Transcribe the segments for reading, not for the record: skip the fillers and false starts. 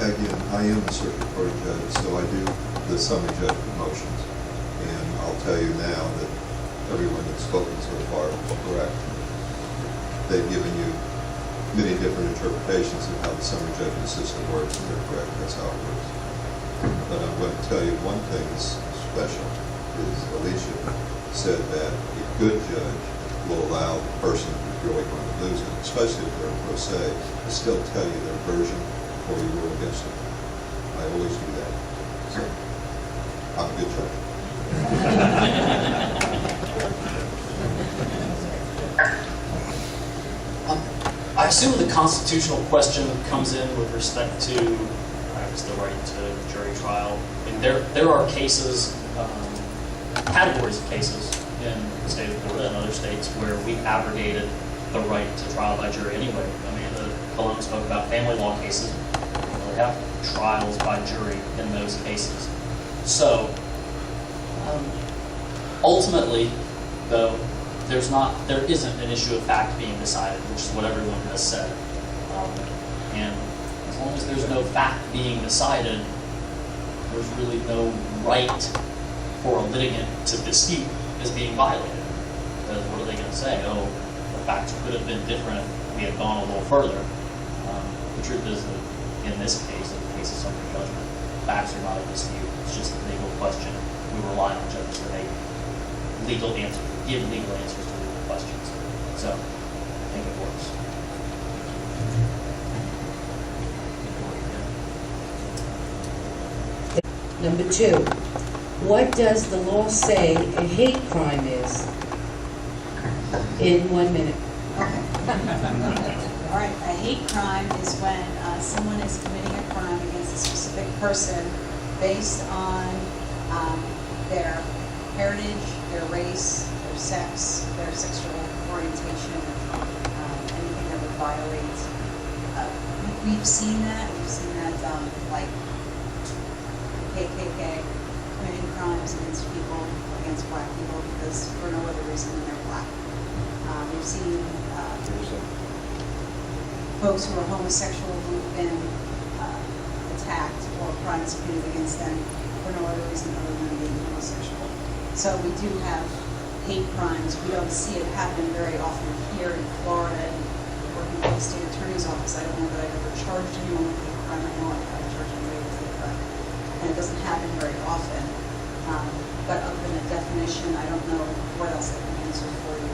again, I am the circuit court judge, so I do the summary judgment motions. And I'll tell you now that everyone that's spoken so far is correct. They've given you many different interpretations of how the summary judgment system works, and they're correct. That's how it works. But I'm going to tell you one thing that's special is Alicia said that a good judge will allow the person who's really going to lose it, especially if they're pro se, to still tell you their version before you rule against them. I always do that. So I'm a good judge. I assume the constitutional question comes in with respect to the right to jury trial. I mean, there are cases, categories of cases in the state of Florida and other states where we've abrogated the right to trial by jury anyway. I mean, Cologne spoke about family law cases. We have trials by jury in those cases. So, ultimately, though, there isn't an issue of fact being decided, which is what everyone has said. And as long as there's no fact being decided, there's really no right for a litigant to dispute is being violated. Because what are they going to say? Oh, the facts could have been different if we had gone a little further. The truth is that in this case, in the case of summary judgment, facts are not a dispute. It's just a legal question. We rely on judges to make legal answers, give legal answers to legal questions. So, I think it works. Number 2, what does the law say a hate crime is? In 1 minute. All right, a hate crime is when someone is committing a crime against a specific person based on their heritage, their race, their sex, their sexual orientation, anything that would violate. We've seen that like KKK committing crimes against people, against black people, because for no other reason than they're black. We've seen folks who are homosexual who've been attacked or crimes committed against them for no other reason other than being homosexual. So we do have hate crimes. We don't see it happen very often here in Florida, and working with the state attorney's office. I don't know that I've ever charged anyone with hate crime. I know I've charged anybody with hate crime. And it doesn't happen very often. But other than a definition, I don't know what else I can answer for you.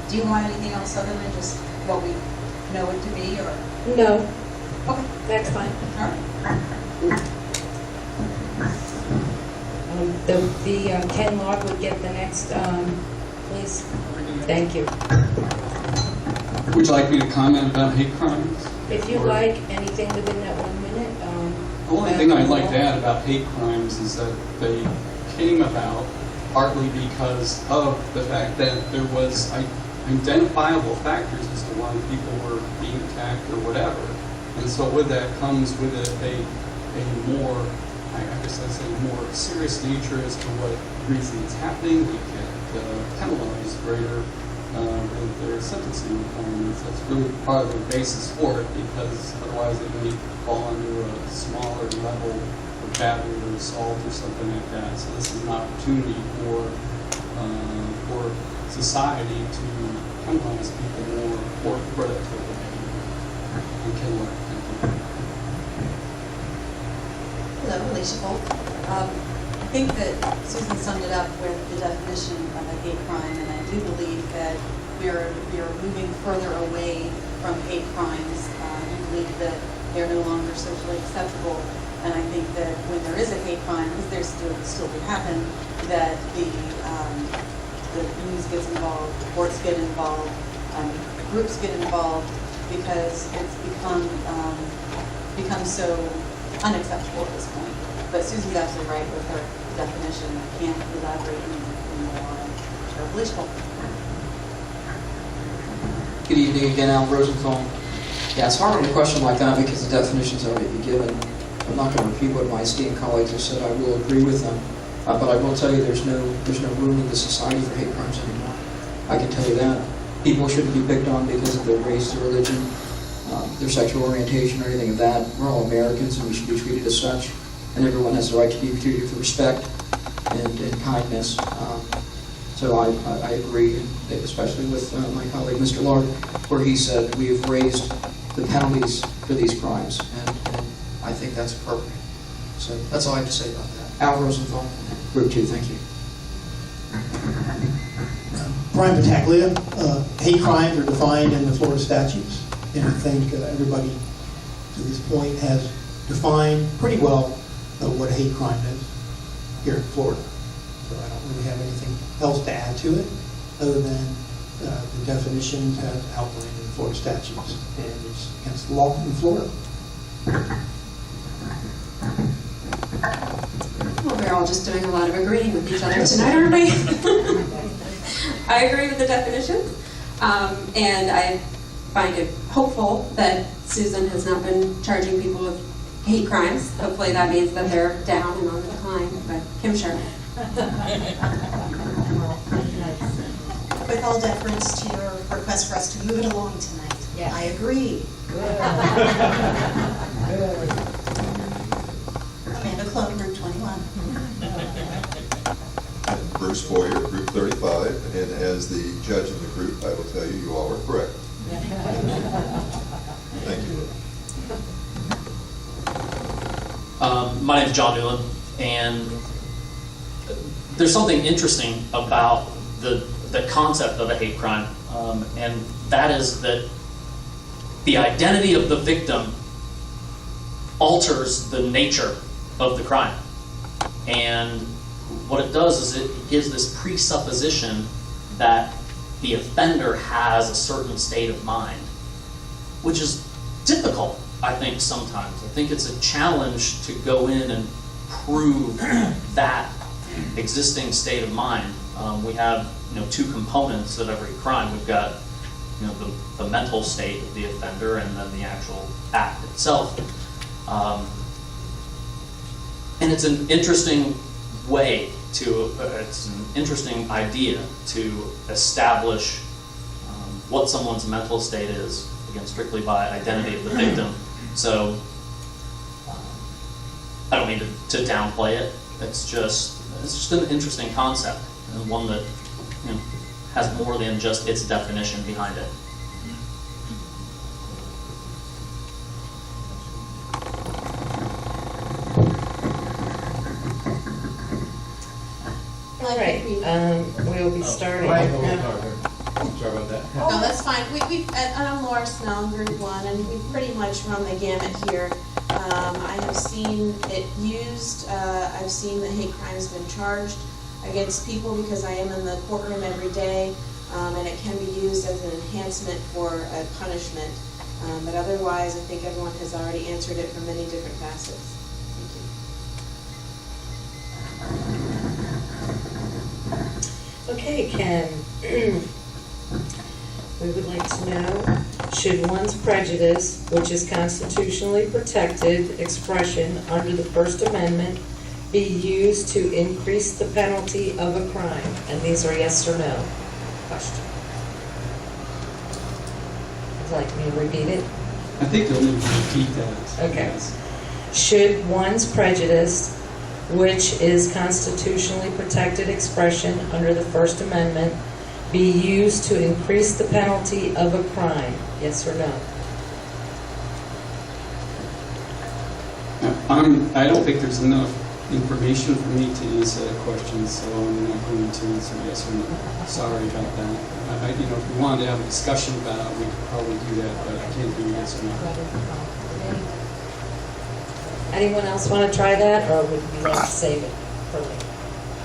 Do you want anything else other than just what we know it to be, or? No, Okay, that's fine. all right. Ken Lark would get the next, please. Thank you. Would you like me to comment about hate crimes? If you like anything within that 1 minute. The only thing I'd like to add about hate crimes is that they came about partly because of the fact that there was identifiable factors as to why people were being attacked or whatever. And so with that comes with it a more, I guess I'd say, more serious nature as to what reason it's happening. They get penalized greater with their sentencing requirements. That's really part of the basis for it, because otherwise it may fall under a smaller level of battery or assault or something like that. So this is an opportunity for society to penalize people more for that type of behavior. Thank you. Hello, Alicia Bolt. I think that Susan summed it up with the definition of a hate crime, and I do believe that we are moving further away from hate crimes. I believe that they're no longer socially acceptable, and I think that when there is a hate crime, because there still do happen, that the news gets involved, the courts get involved, groups get involved, because it's become so unacceptable at this point. But Susan's absolutely right with her definition. I can't elaborate any more on it. Alicia Bolt. Good evening again, Al Rosenthal. Yeah, it's hard on a question like that because the definition's already been given. I'm not going to repeat what my esteemed colleagues have said. I will agree with them. But I will tell you there's no room in the society for hate crimes anymore. I can tell you that. People shouldn't be picked on because of their race or religion. their sexual orientation or anything of that. We're all Americans and we should be treated as such. And everyone has the right to be treated with respect and kindness. So I agree, especially with my colleague, Mr. Lard, where he said we have raised the penalties for these crimes, and I think that's appropriate. So that's all I have to say about that. Al Rosenthal, Group 2, thank you. Brian Battaglia. Hate crimes are defined in the Florida statutes, and I think everybody to this point has defined pretty well what a hate crime is here in Florida. So I don't really have anything else to add to it, other than the definitions as outlined in the Florida statutes, and it's against the law in Florida. Well, we're all just doing a lot of agreeing with each other tonight, aren't we? I agree with the definitions, and I find it hopeful that Susan has not been charging people with hate crimes. Hopefully that means that they're down and on the decline, but Kim Sharp. With all deference to your request for us to move it along tonight. Yes. I agree. Good. Amanda Clone, Group 21. And Bruce Boyer, Group 35, and as the judge of the group, I will tell you, you all are correct. Thank you. My name is John Newland, and there's something interesting about the concept of a hate crime, and that is that the identity of the victim alters the nature of the crime. And what it does is it gives this presupposition that the offender has a certain state of mind, which is difficult, I think, sometimes. I think it's a challenge to go in and prove that existing state of mind. We have, two components of every crime. We've got, the mental state of the offender and then the actual act itself. And it's an interesting way it's an interesting idea to establish what someone's mental state is, again, strictly by identity of the victim. So I don't mean to downplay it. It's just an interesting concept, and one that has more than just its definition behind it. All right, we'll be starting. Sorry about that. No, that's fine. I'm Laura Snell, Group 1, and we've pretty much run the gamut here. I have seen it used. I've seen the hate crimes been charged against people because I am in the courtroom every day, and it can be used as an enhancement for a punishment. But otherwise, I think everyone has already answered it from many different facets. Okay, Ken. We would like to know, should one's prejudice, which is constitutionally protected expression under the First Amendment, be used to increase the penalty of a crime? And these are yes or no questions. Would you like me to repeat it? I think you'll need to repeat that. Okay. Yes. Should one's prejudice, which is constitutionally protected expression under the First Amendment, be used to increase the penalty of a crime? Yes or no? I don't think there's enough information for me to answer that question, so I'm not going to answer yes or no. Sorry about that. If we wanted to have a discussion about it, we could probably do that, but I can't do yes or no. Anyone else want to try that, or would you like to save it for later?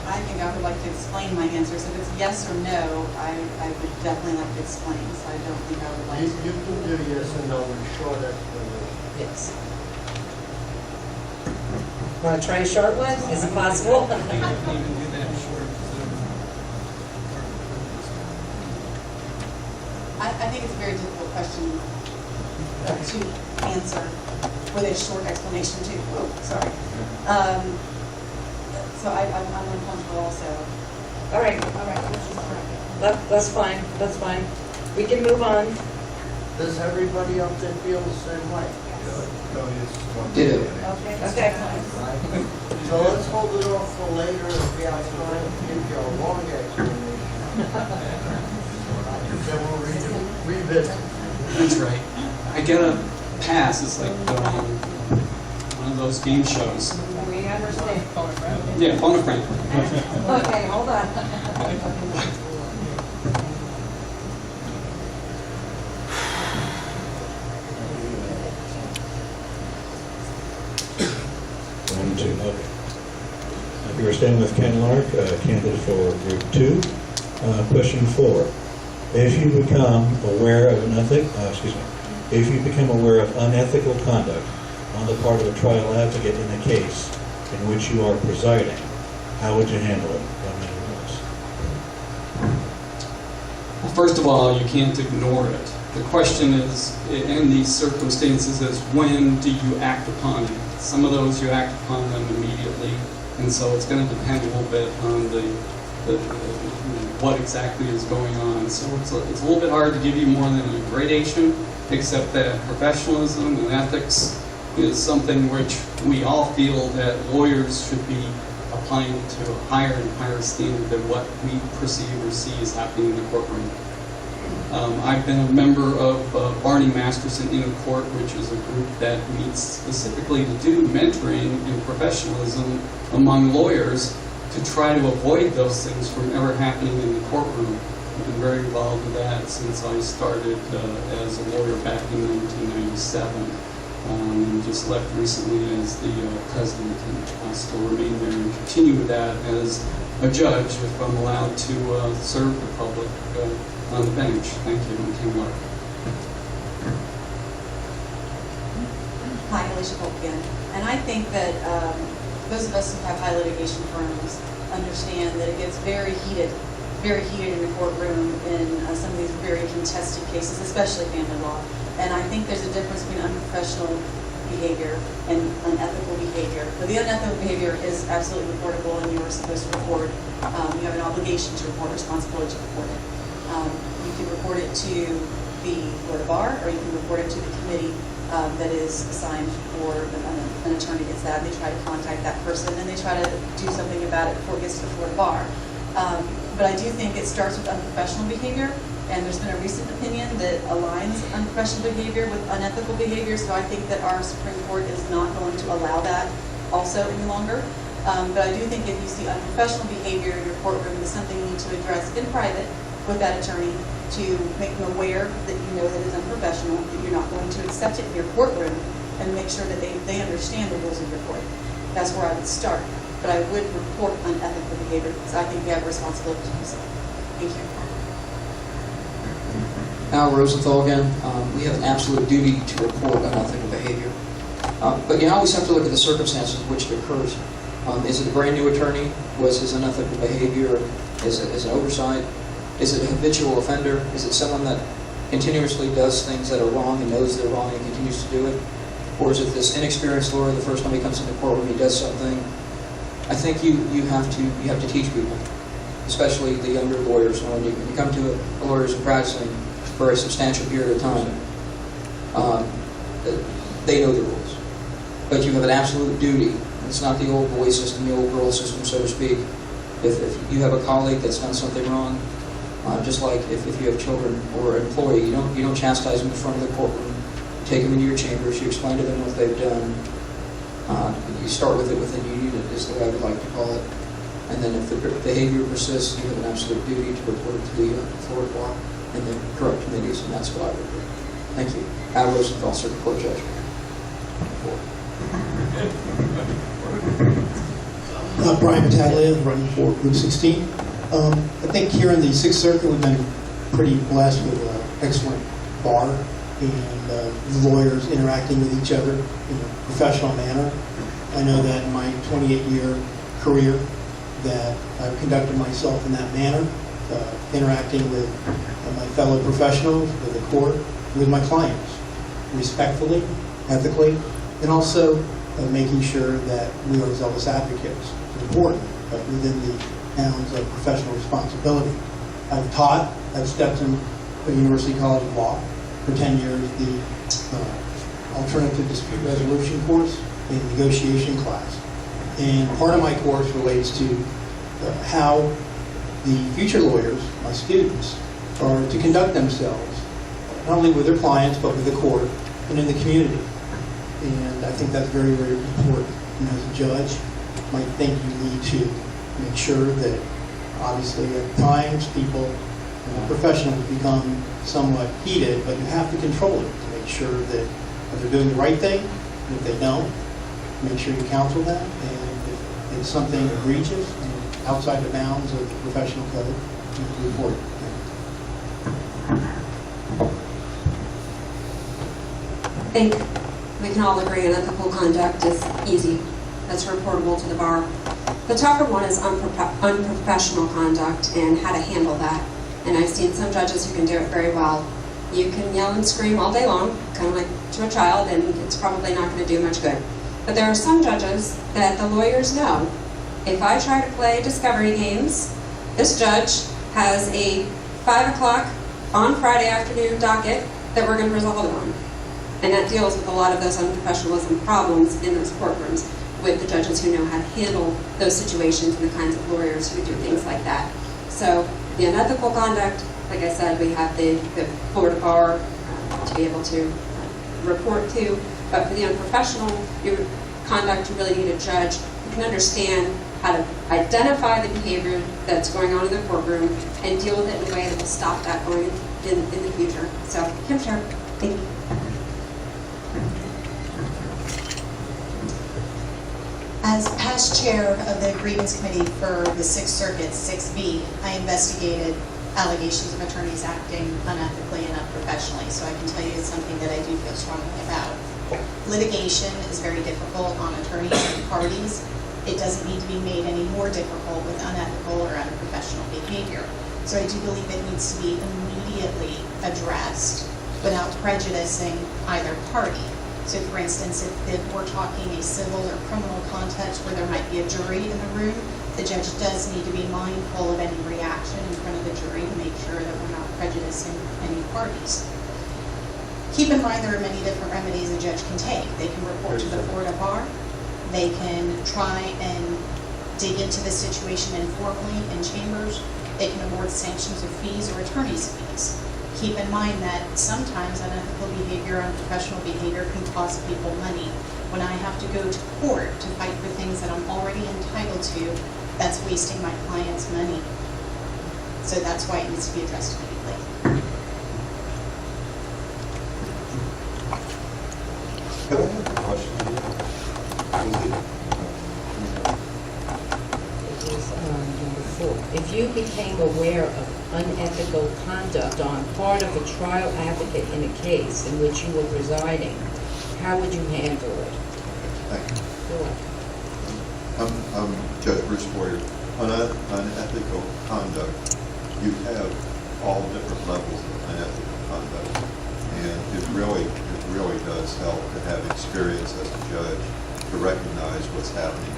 I think I would like to explain my answers. If it's yes or no, I would definitely like to explain, so I don't think I would like to. You can do yes and no with short explanation. Yes. Want to try a short one? Is it possible? I think it's a very difficult question to answer with a short explanation too. Oh, sorry. So I'm uncomfortable also. All right. That's fine. That's fine. We can move on. Does everybody up there feel the same way? Ditto. Okay. So let's hold it off for later if we have time to give you a long explanation. Then we'll revisit. That's right. I get a pass. It's like one of those game shows. We understand. Yeah, phone a friend. Okay, hold on. One, two, okay. You are staying with Ken Lark, candidate for Group 2. Question 4. If you become aware of if you become aware of unethical conduct on the part of a trial advocate in a case in which you are presiding, how would you handle it? Well, first of all, you can't ignore it. The question is, in these circumstances, is when do you act upon it? Some of those you act upon them immediately, and so it's going to depend a little bit on what exactly is going on. So it's a little bit hard to give you more than a gradation, except that professionalism and ethics is something which we all feel that lawyers should be applying to a higher and higher standard than what we perceive or see as happening in the courtroom. I've been a member of Barney Masterson in a Court, which is a group that meets specifically to do mentoring and professionalism among lawyers to try to avoid those things from ever happening in the courtroom. I've been very involved with that since I started as a lawyer back in 1997. And just left recently as the president, and I still remain there and continue with that as a judge if I'm allowed to serve the public on the bench. Thank you, and Kim Lark. Hi, Alicia Polk again. And I think that those of us who have high litigation firms understand that it gets very heated in the courtroom in some of these very contested cases, especially family law. And I think there's a difference between unprofessional behavior and unethical behavior. But the unethical behavior is absolutely reportable, and you are supposed to report. You have an obligation to report, responsibility to report it. You can report it to the Florida Bar, or you can report it to the committee that is assigned for an attorney gets that. They try to contact that person, and they try to do something about it before it gets to the Florida Bar. But I do think it starts with unprofessional behavior, and there's been a recent opinion that aligns unprofessional behavior with unethical behavior, so I think that our Supreme Court is not going to allow that also any longer. But I do think if you see unprofessional behavior in your courtroom, it's something you need to address in private with that attorney to make them aware that you know that it's unprofessional, that you're not going to accept it in your courtroom, and make sure that they understand the rules of your court. That's where I would start. But I would report unethical behavior because I think we have a responsibility to do so. Thank you. Al Rosenthal again. We have an absolute duty to report unethical behavior. But you always have to look at the circumstances in which it occurs. Is it a brand new attorney? Was his unethical behavior is an oversight? Is it a habitual offender? Is it someone that continuously does things that are wrong and knows they're wrong and continues to do it? Or is it this inexperienced lawyer, the first time he comes in the courtroom, he does something? I think you have to teach people, especially the younger lawyers. When you come to a lawyer who's been practicing for a substantial period of time, they know the rules. But you have an absolute duty. It's not the old boy system, the old girl system, so to speak. If you have a colleague that's done something wrong, just like if you have children or an employee, you don't chastise them in front of the courtroom. You take them into your chambers. You explain to them what they've done. You start with it within your unit, is the way I would like to call it. And then if the behavior persists, you have an absolute duty to report it to the Florida Bar and the correct committees, and that's what I would do. Thank you. Al Rosenthal, Circuit Court Judge. Brian Battaglia, running for Group 16. I think here in the Sixth Circuit, we've been pretty blessed with an excellent bar and lawyers interacting with each other in a professional manner. I know that in my 28-year career that I've conducted myself in that manner, interacting with my fellow professionals, with the court, with my clients, respectfully, ethically, and also making sure that we are zealous advocates. It's important, but within the bounds of professional responsibility. I've taught at Stetson University College of Law, for 10 years the alternative dispute resolution course and negotiation class. And part of my course relates to how the future lawyers, my students, are to conduct themselves, not only with their clients, but with the court and in the community. And I think that's very, very important. And as a judge, you might think you need to make sure that, obviously, at times, people, professionals become somewhat heated, but you have to control it to make sure that they're doing the right thing. And if they don't, make sure you counsel them. And if it's something egregious and outside the bounds of the professional code, you report it. I think we can all agree unethical conduct is easy. That's reportable to the bar. The tougher one is unprofessional conduct and how to handle that. And I've seen some judges who can do it very well. You can yell and scream all day long, kind of like to a child, and it's probably not going to do much good. But there are some judges that the lawyers know. If I try to play discovery games, this judge has a 5 o'clock on Friday afternoon docket that we're going to resolve it on. And that deals with a lot of those unprofessionalism problems in those courtrooms with the judges who know how to handle those situations and the kinds of lawyers who do things like that. So the unethical conduct, like I said, we have the Florida bar to be able to report to. But for the unprofessional conduct, you really need a judge who can understand how to identify the behavior that's going on in the courtroom and deal with it in a way that will stop that going in the future. So, Kim Sharp, thank you. As past chair of the grievance committee for the Sixth Circuit, 6B, I investigated allegations of attorneys acting unethically and unprofessionally, so I can tell you it's something that I do feel strongly about. Litigation is very difficult on attorneys and parties. It doesn't need to be made any more difficult with unethical or unprofessional behavior. So I do believe it needs to be immediately addressed without prejudicing either party. So for instance, if we're talking a civil or criminal context where there might be a jury in the room, the judge does need to be mindful of any reaction in front of the jury to make sure that we're not prejudicing any parties. Keep in mind there are many different remedies a judge can take. They can report to the Florida bar. They can try and dig into the situation informally in chambers. They can award sanctions of fees or attorney's fees. Keep in mind that sometimes unethical behavior, unprofessional behavior can cost people money. When I have to go to court to fight for things that I'm already entitled to, that's wasting my client's money. So that's why it needs to be addressed immediately. Can I have a question? Number 4. If you became aware of unethical conduct on part of a trial advocate in a case in which you were presiding, how would you handle it? Thank you. You're welcome. I'm Judge Bruce Boyer. On unethical conduct, you have all different levels of unethical conduct. And it really does help to have experience as a judge to recognize what's happening.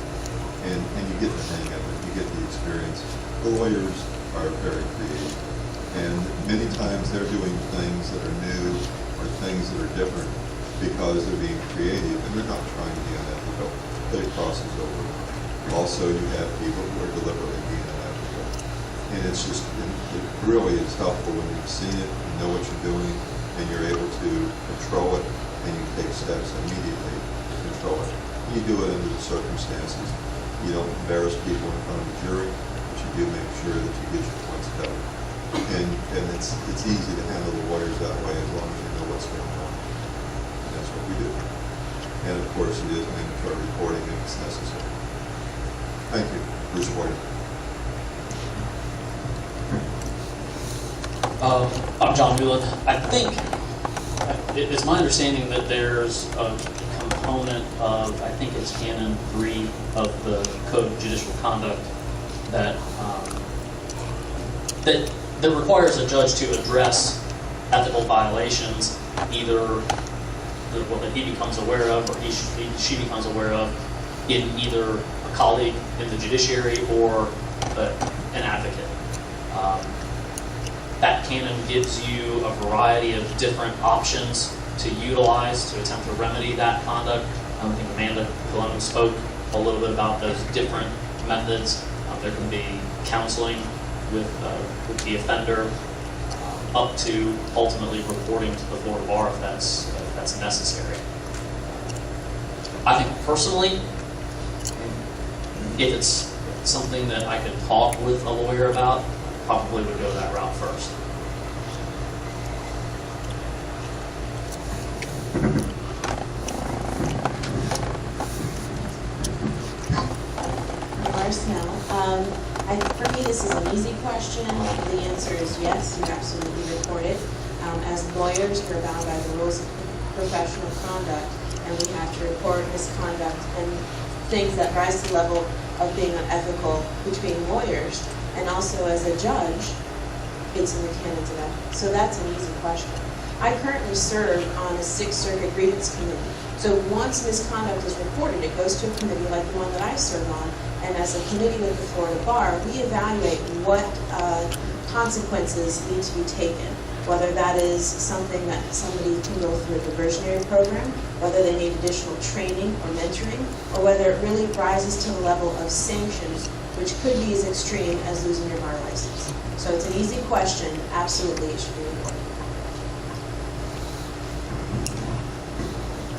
And you get the hang of it, you get the experience. The lawyers are very creative. And many times they're doing things that are new or things that are different because they're being creative and they're not trying to be unethical, but it crosses over. Also, you have people who are deliberately being unethical. And it's just, it really is helpful when you've seen it, you know what you're doing, and you're able to control it, and you take steps immediately to control it. You do it under the circumstances. You don't embarrass people in front of the jury, but you do make sure that you get your points covered. And it's easy to handle the lawyers that way as long as you know what's going on. And that's what we do. And of course, it is mandatory reporting if it's necessary. Thank you. Bruce Boyer. I'm John Newland. I think it's my understanding that there's a component of, I think it's Canon 3 of the Code of Judicial Conduct that that requires a judge to address ethical violations, either that he becomes aware of or she becomes aware of in either a colleague in the judiciary or an advocate. That canon gives you a variety of different options to utilize to attempt to remedy that conduct. I think Amanda Colon spoke a little bit about those different methods. There can be counseling with the offender, up to ultimately reporting to the Florida Bar if that's necessary. I think personally, if it's something that I could talk with a lawyer about, probably would go that route first. For me, this is an easy question. The answer is yes, you absolutely report it. As lawyers, we're bound by the rules of professional conduct, and we have to report misconduct and things that rise to the level of being unethical between lawyers. And also, as a judge, it's in the canons of ethics. So that's an easy question. I currently serve on a Sixth Circuit grievance committee. So once misconduct is reported, it goes to a committee like the one that I serve on, and as a committee with the Florida Bar, we evaluate what consequences need to be taken, whether that is something that somebody can go through a diversionary program, whether they need additional training or mentoring, or whether it really rises to the level of sanctions, which could be as extreme as losing your bar license. So it's an easy question. Absolutely, it should be reported.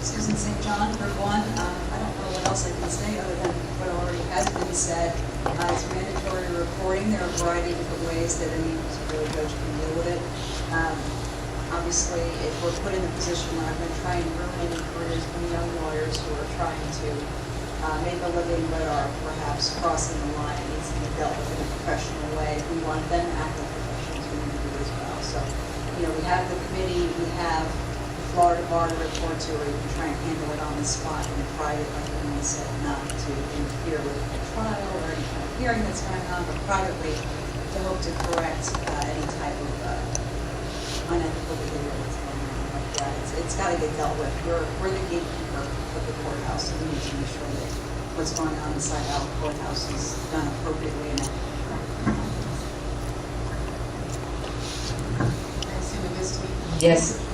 Susan St. John, Group 1. I don't know what else I can say other than what already has been said. It's mandatory reporting. There are a variety of different ways that any particular judge can deal with it. Obviously, if we're put in the position where I'm going to try and ruin careers from young lawyers who are trying to make a living but are perhaps crossing the line, it needs to be dealt with in a professional way. If we want them to act like professionals, we need to do it as well. So, we have the committee, we have Florida Bar to report to, or you can try and handle it on the spot in a private, like Emily said, not to interfere with a trial or any kind of hearing that's going on, but privately to hope to correct any type of unethical behavior that's going on like that. It's got to get dealt with. We're the gatekeeper of the courthouse, and we need to make sure that what's going on inside our courthouse is done appropriately and ethically. I assume it goes to me? Yes.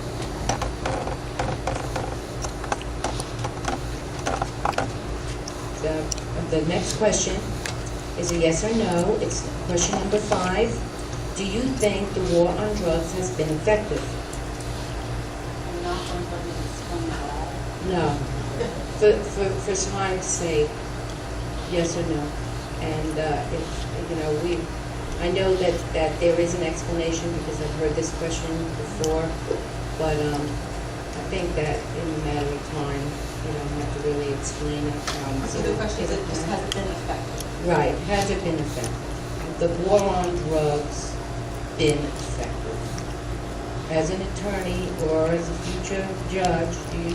The next question is a yes or no. It's question number 5. Do you think the war on drugs has been effective? I'm not going to explain at all. No. For time's sake, yes or no? And I know that there is an explanation because I've heard this question before, but I think that in a matter of time, you don't have to really explain it. So the question is, has it been effective? Right, has it been effective? The war on drugs been effective? As an attorney or as a future judge, do you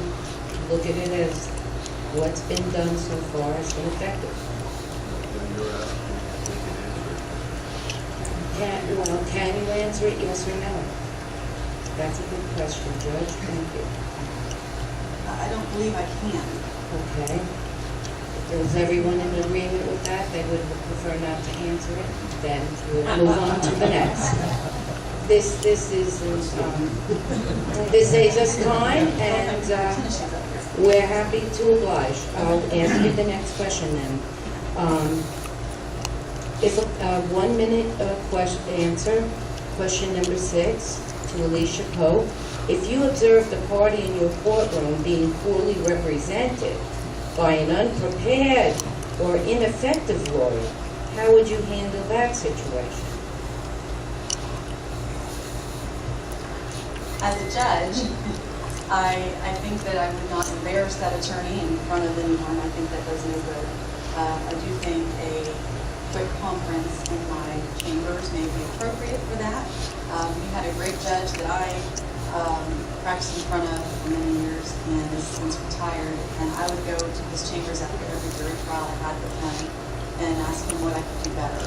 look at it as what's been done so far has been effective? Can you answer it yes or no? That's a good question, Judge. Thank you. I don't believe I can. Okay. Is everyone in agreement with that? They would prefer not to answer it? Then we'll move on to the next. This saves us time, and we're happy to oblige. I'll ask you the next question then. If a 1 minute answer, question number 6 to Alicia Pope. If you observe the party in your courtroom being poorly represented by an unprepared or ineffective lawyer, how would you handle that situation? As a judge, I think that I would not embarrass that attorney in front of anyone. I think that does no good. I do think a quick conference in my chambers may be appropriate for that. We had a great judge that I practiced in front of for many years and has since retired, and I would go to his chambers after every jury trial I had with him and ask him what I could do better.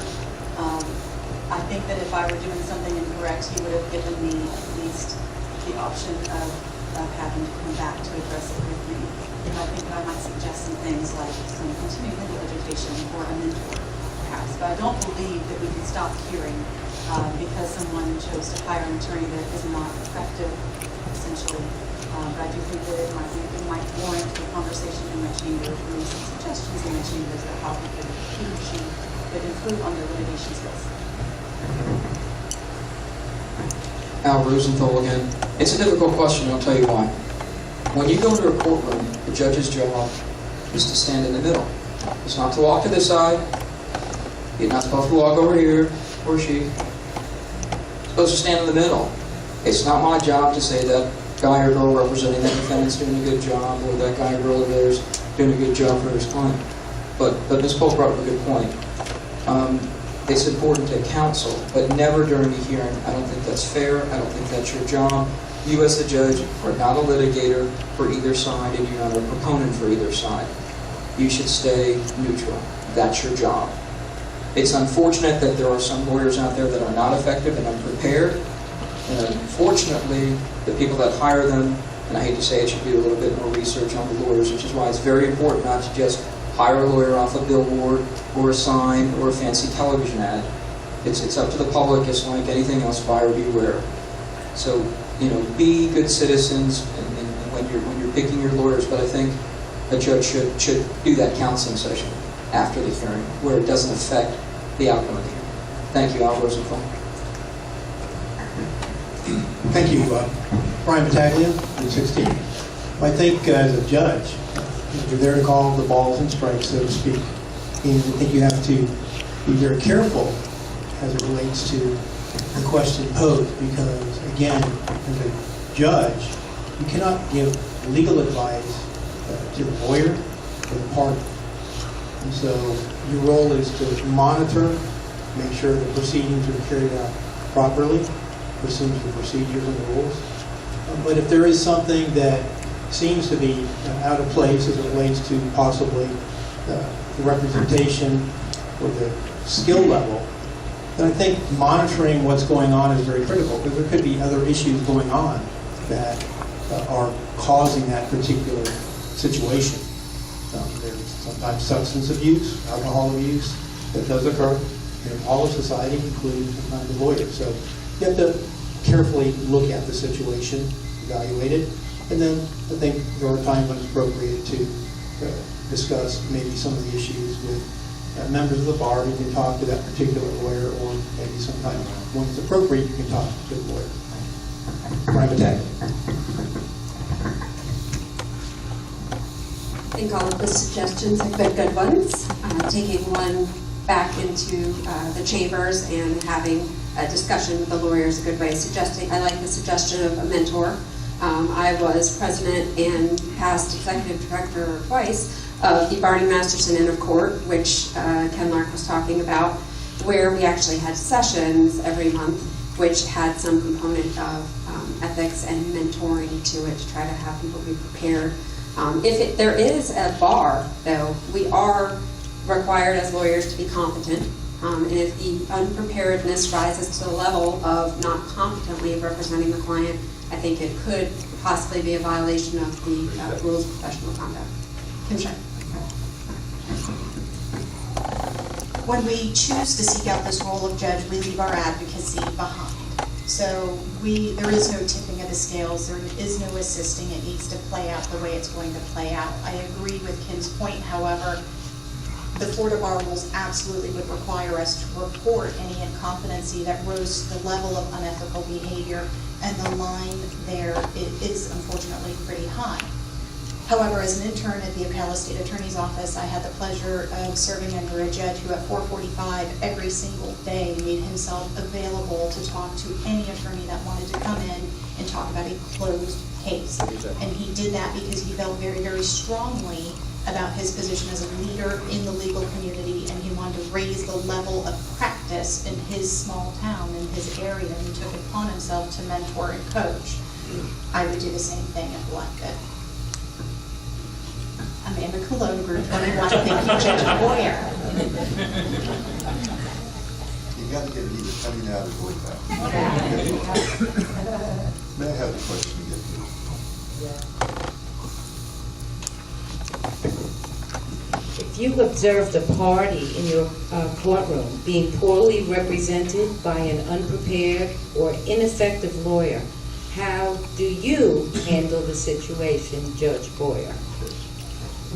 I think that if I were doing something incorrect, he would have given me at least the option of having to come back to address it with me. And I think that I might suggest some things like some continuing legal education or a mentor, perhaps. But I don't believe that we can stop hearing because someone chose to hire an attorney that is not effective, essentially. But I do think that it might warrant a conversation in my chambers, and some suggestions in my chambers of how he or she could improve on their litigation skills. Al Rosenthal again. It's a difficult question, I'll tell you why. When you go into a courtroom, the judge's job is to stand in the middle. It's not to walk to this side. You're not supposed to walk over here, or she. You're supposed to stand in the middle. It's not my job to say that guy or girl representing that defendant's doing a good job, or that guy or girl over there is doing a good job for his client. But Ms. Polk brought up a good point. It's important to counsel, but never during a hearing. I don't think that's fair. I don't think that's your job. You as the judge are not a litigator for either side, and you're not a proponent for either side. You should stay neutral. That's your job. It's unfortunate that there are some lawyers out there that are not effective and unprepared. And unfortunately, the people that hire them, and I hate to say it, should do a little bit more research on the lawyers, which is why it's very important not to just hire a lawyer off a billboard or a sign or a fancy television ad. It's up to the public. It's like anything else, buyer beware. So, be good citizens and when you're picking your lawyers, but I think a judge should do that counseling session after the hearing where it doesn't affect the outcome of the hearing. Thank you, Al Rosenthal. Thank you, Brian Battaglia, Route 16. I think as a judge, you're there to call the balls and strikes, so to speak. And I think you have to be very careful as it relates to the question posed, because again, as a judge, you cannot give legal advice to the lawyer or the party. And so your role is to monitor, make sure the proceedings are carried out properly, pursuant to the procedures and the rules. But if there is something that seems to be out of place as it relates to possibly the representation or the skill level, then I think monitoring what's going on is very critical, because there could be other issues going on that are causing that particular situation. There's sometimes substance abuse, alcohol abuse that does occur in all of society, including sometimes the lawyers. So you have to carefully look at the situation, evaluate it, and then I think there are times when it's appropriate to discuss maybe some of the issues with members of the bar. You can talk to that particular lawyer, or maybe sometimes when it's appropriate, you can talk to the lawyer. Brian Battaglia. I think all of the suggestions have been good ones. Taking one back into the chambers and having a discussion with the lawyer is a good way. I like the suggestion of a mentor. I was president and past executive director twice of the Barney Masterson Inn of Court, which Ken Lark was talking about, where we actually had sessions every month, which had some component of ethics and mentoring to it to try to have people be prepared. There is a bar, though, we are required as lawyers to be competent. And if the unpreparedness rises to the level of not competently representing the client, I think it could possibly be a violation of the rules of professional conduct. Kim Shine. When we choose to seek out this role of judge, we leave our advocacy behind. So there is no tipping of the scales, there is no assisting, it needs to play out the way it's going to play out. I agree with Kim's point, however, the Florida Bar rules absolutely would require us to report any incompetency that rose to the level of unethical behavior, and the line there is unfortunately pretty high. However, as an intern at the Ocala State Attorney's Office, I had the pleasure of serving under a judge who at 4:45 every single day made himself available to talk to any attorney that wanted to come in and talk about a closed case. And he did that because he felt very, very strongly about his position as a leader in the legal community, and he wanted to raise the level of practice in his small town, in his area, and he took it upon himself to mentor and coach. I would do the same thing if elected. Amanda Cologne, Group 21, thank you, Judge Boyer. You got to get it either coming out or going back. May I have the question again, please? if you observed a party in your courtroom being poorly represented by an unprepared or ineffective lawyer, how do you handle the situation, Judge Boyer?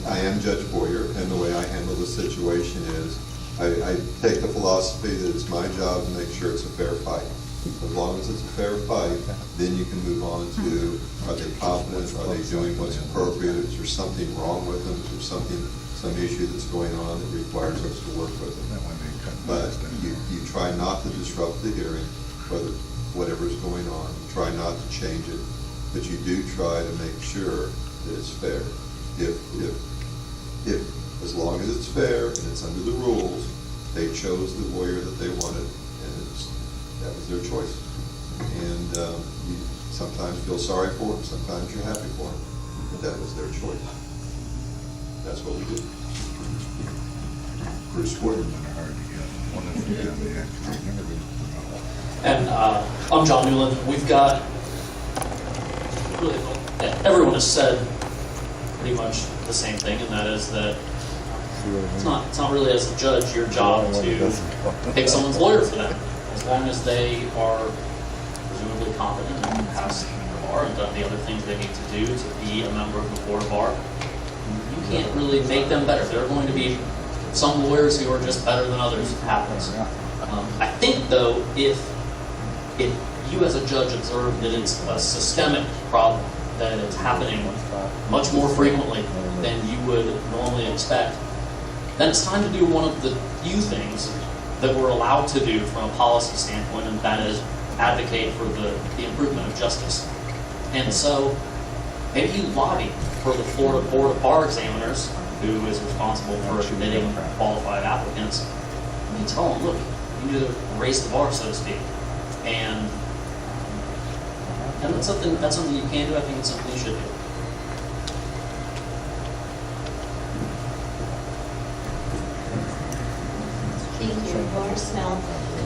I am Judge Boyer, and the way I handle the situation is I take the philosophy that it's my job to make sure it's a fair fight. As long as it's a fair fight, then you can move on to, are they competent, are they doing what's appropriate, is there something wrong with them, is there some issue that's going on that requires us to work with them. But you try not to disrupt the hearing, whatever's going on, you try not to change it, but you do try to make sure that it's fair. If as long as it's fair and it's under the rules, they chose the lawyer that they wanted, and that was their choice. And you sometimes feel sorry for them, sometimes you're happy for them, but that was their choice. That's what we do. Bruce Gordon. And I'm John Newland. We've got, really, everyone has said pretty much the same thing, and that is that it's not really as a judge your job to pick someone's lawyer for them. As long as they are presumably competent and passed the bar and done the other things they need to do to be a member of the board of bar, you can't really make them better. There are going to be some lawyers who are just better than others. It happens. I think, though, if you as a judge observe that it's a systemic problem, that it's happening much more frequently than you would normally expect, then it's time to do one of the few things that we're allowed to do from a policy standpoint, and that is advocate for the improvement of justice. And so maybe you lobby for the Florida Board of Bar Examiners, who is responsible for admitting qualified applicants. And you tell them, look, you need to raise the bar, so to speak. And that's something you can do. I think it's something you should do. Thank you. Laura Snell.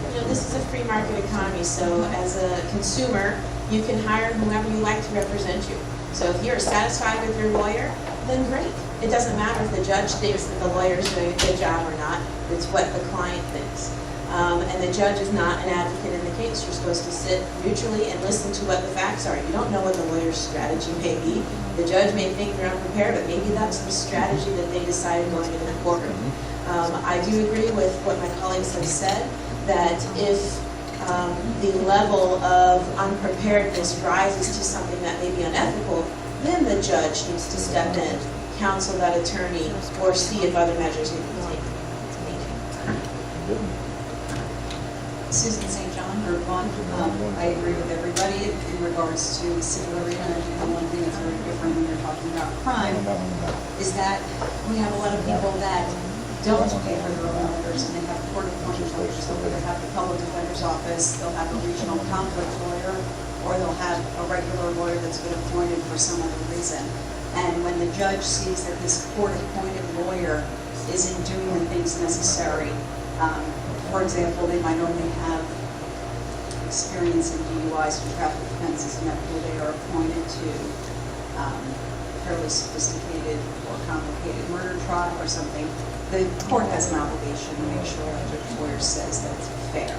You know, this is a free market economy, so as a consumer, you can hire whoever you like to represent you. So if you're satisfied with your lawyer, then great. It doesn't matter if the judge thinks that the lawyer's doing a good job or not. It's what the client thinks. And the judge is not an advocate in the case. You're supposed to sit neutrally and listen to what the facts are. You don't know what the lawyer's strategy may be. The judge may think they're unprepared, but maybe that's the strategy that they decided going into the courtroom. I do agree with what my colleagues have said, that if the level of unpreparedness rises to something that may be unethical, then the judge needs to step in, counsel that attorney, or see if other measures need to be taken. Thank you. Susan St. John, Group 1. I agree with everybody in regards to the civil arena. And one thing that's very different when you're talking about crime is that we have a lot of people that don't pay for their own lawyers, and they have court-appointed lawyers. They'll either have the public defender's office, they'll have a regional conflict lawyer, or they'll have a regular lawyer that's been appointed for some other reason. And when the judge sees that this court-appointed lawyer isn't doing the things necessary, for example, they might only have experience in DUIs or traffic offenses, and therefore they are appointed to fairly sophisticated or complicated murder trial or something. The court has an obligation to make sure that the lawyer says that it's fair.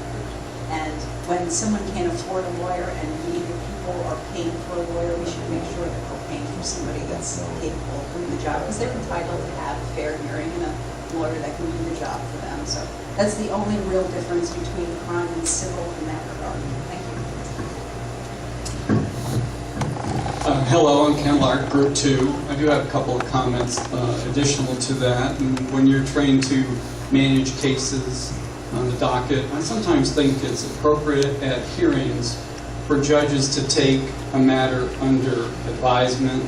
And when someone can't afford a lawyer and we, the people, are paying for a lawyer, we should make sure that we're paying for somebody that's capable of doing the job, because they're entitled to have a fair hearing and a lawyer that can do the job for them. So that's the only real difference between crime and civil in that regard. Thank you. Hello, I'm Ken Lark, Group 2. I do have a couple of comments additional to that. And when you're trained to manage cases on the docket, I sometimes think it's appropriate at hearings for judges to take a matter under advisement,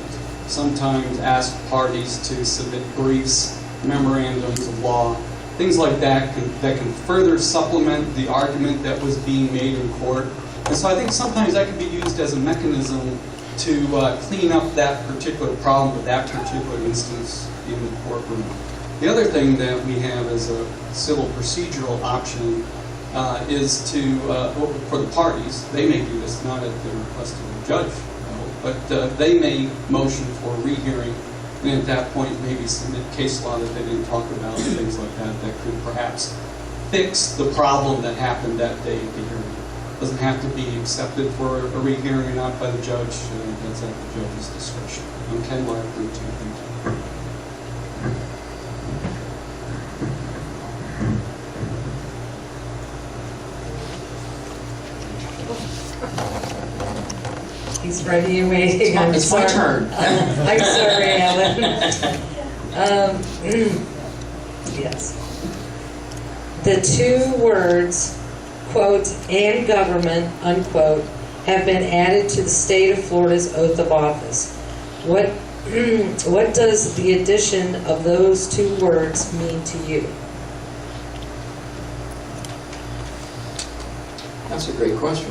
sometimes ask parties to submit briefs, memorandums of law, things like that can further supplement the argument that was being made in court. And so I think sometimes that can be used as a mechanism to clean up that particular problem with that particular instance in the courtroom. The other thing that we have as a civil procedural option is to, for the parties, they may do this not at the request of the judge, but they may motion for a rehearing And at that point, maybe submit case law that they didn't talk about, things like that, that could perhaps fix the problem that happened that day at the hearing. Doesn't have to be accepted for a rehearing or not by the judge, that's at the judge's discretion. I'm Ken Lark, Route 2. Thank you. He's ready and waiting. I'm It's my sorry. turn. I'm sorry, Alan. Yes. The two words, quote, "and government," unquote, have been added to the state of Florida's oath of office. What does the addition of those two words mean to you? That's a great question.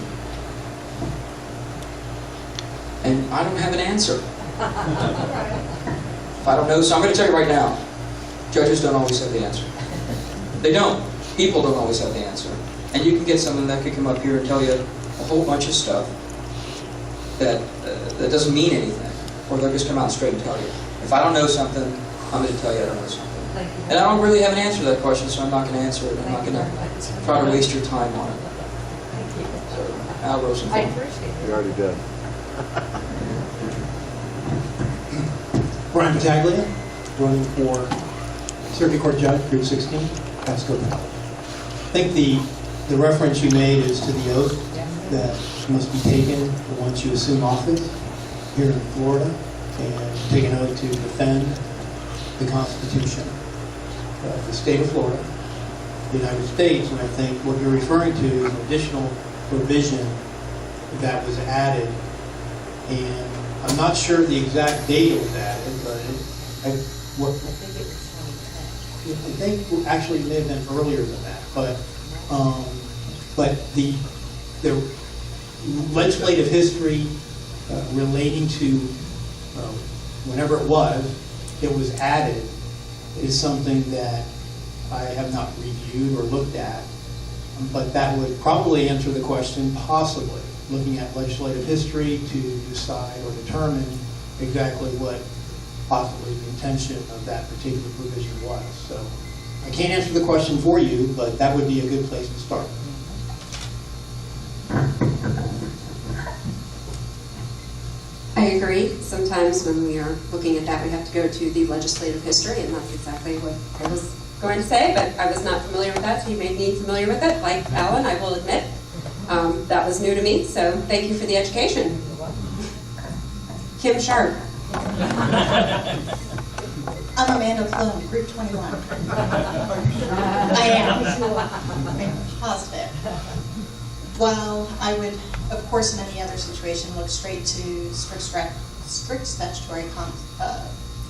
And I don't have an answer. If I don't know, so I'm going to tell you right now. Judges don't always have the answer. They don't. People don't always have the answer. And you can get someone that could come up here and tell you a whole bunch of stuff that doesn't mean anything. Or they'll just come out straight and tell you. If I don't know something, I'm going to tell you I don't know something. And I don't really have an answer to that question, so I'm not going to answer it. I'm not going to try to waste your time on it. So, Al Rosenthal. You already did. Brian Battaglia, running for Circuit Court Judge, Group 16, Pasco. I think the reference you made is to the oath that must be taken once you assume office here in Florida, and take an oath to defend the Constitution of the state of Florida, the United States. And I think what you're referring to is an additional provision that was added, and I'm not sure the exact date it was added, but I think it actually may have been earlier than that. But the legislative history relating to whenever it was added, is something that I have not reviewed or looked at. But that would probably answer the question, possibly, looking at legislative history to decide or determine exactly what possibly the intention of that particular provision was. So I can't answer the question for you, but that would be a good place to start. I agree. Sometimes when we are looking at that, we have to go to the legislative history, and that's exactly what I was going to say, but I was not familiar with that, so you made me familiar with it. Like Alan, I will admit, that was new to me, so thank you for the education. Kim Sharp. I'm Amanda Flynn, Group 21. I am. I'm positive. While I would, of course, in any other situation, look straight to strict statutory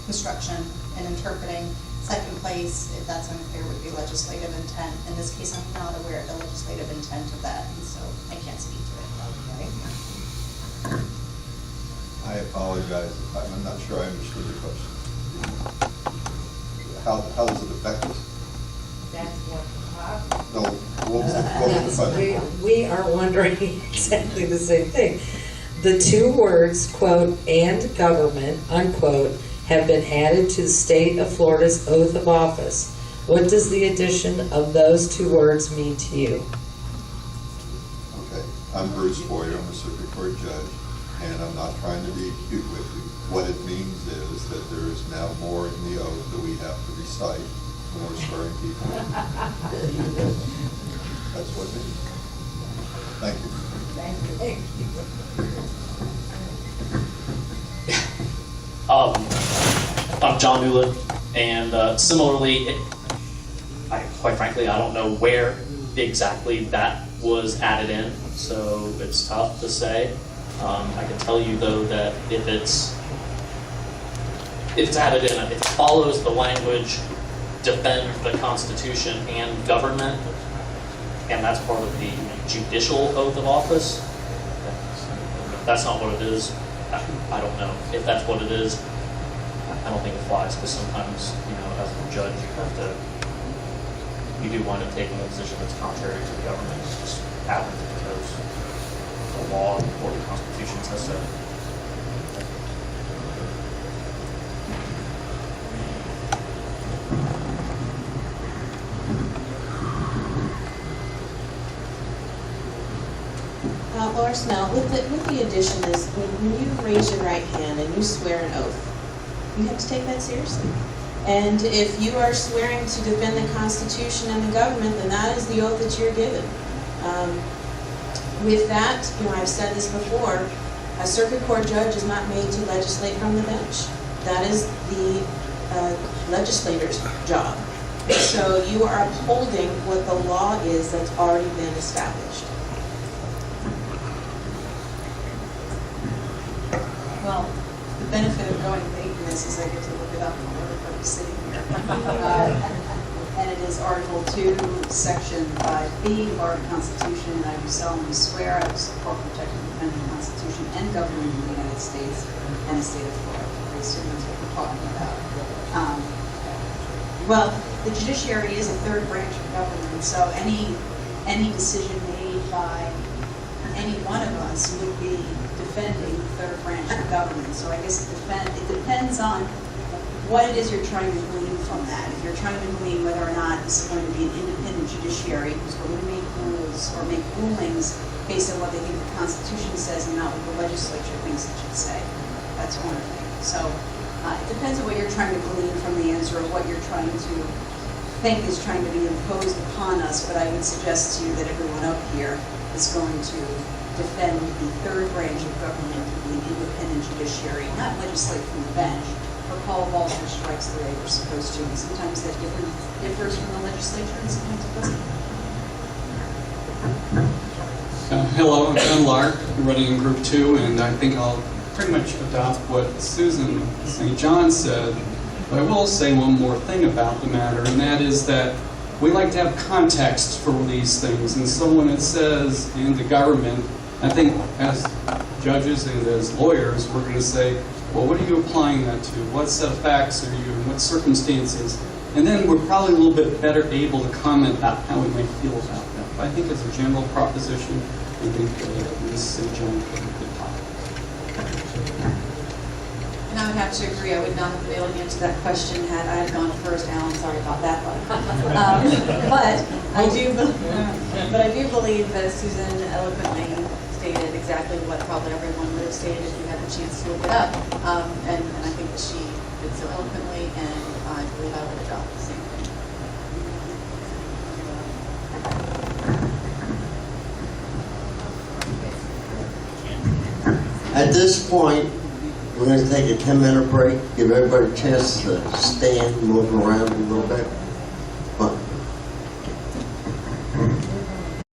construction and interpreting, second place, if that's unclear, would be legislative intent. In this case, I'm not aware of the legislative intent of that, and so I can't speak to it. I apologize, I'm not sure I understood the question. How does it affect us? That's what No, what was the question? We are wondering exactly the same thing. The two words, quote, "and government," unquote, have been added to the state of Florida's oath of office. What does the addition of those two words mean to you? Okay, I'm Bruce Boyer, I'm a circuit court judge, and I'm not trying to be cute with you. What it means is that there is now more in the oath that we have to recite when we're swearing people in. That's what it means. Thank you. I'm John Newland, and similarly, quite frankly, I don't know where exactly that was added in, so it's tough to say. I can tell you though that if it's added in, if it follows the language, defend the Constitution and government, and that's part of the judicial oath of office. If that's not what it is, I don't know. If that's what it is, I don't think it flies, because sometimes, as a judge, you do wind up taking a position that's contrary to the government. It just happens because the law or the Constitution says so. Laura Snell, with the addition is, when you raise your right hand and you swear an oath, you have to take that seriously. And if you are swearing to defend the Constitution and the government, then that is the oath that you're given. With that, I've said this before, a circuit court judge is not made to legislate from the bench. That is the legislator's job. So you are upholding what the law is that's already been established. Well, the benefit of going late in this is I get to look it up while everybody's sitting here. And it is Article 2, Section 5B of our Constitution, and I do solemnly swear I will support, protect, and defend the Constitution and government of the United States and the state of Florida. I assume that's what we're talking about. Well, the judiciary is a third branch of government, so any decision made by any one of us would be defending the third branch of government. So I guess it depends on what it is you're trying to glean from that. If you're trying to glean whether or not this is going to be an independent judiciary who's going to make rules or make rulings based on what they think the Constitution says and not what the legislature thinks it should say, that's one thing. So it depends on what you're trying to glean from the answer of what you're trying to think is trying to be imposed upon us. But I would suggest to you that everyone up here is going to defend the third branch of government, the independent judiciary, not legislate from the bench, or call balls or strikes the way we're supposed to. And sometimes that differs from the legislature, and sometimes it doesn't. Hello, I'm John Lark, running in Group 2, and I think I'll pretty much adopt what Susan St. John said. But I will say one more thing about the matter, and that is that we like to have context for these things. And so when it says in the government, I think as judges and as lawyers, we're going to say, well, what are you applying that to? What set of facts are you in? What circumstances? And then we're probably a little bit better able to comment about how we might feel about that. But I think as a general proposition, I think Ms. St. John put a good topic. And I would have to agree, I would not have been able to answer that question had I gone first. Alan, sorry about that one. But I do believe that Susan eloquently stated exactly what probably everyone would have stated if you had the chance to look it up. And I think that she did so eloquently, and I believe I would adopt the same thing. At this point, we're going to take a 10-minute break, give everybody a chance to stand, move around a little bit.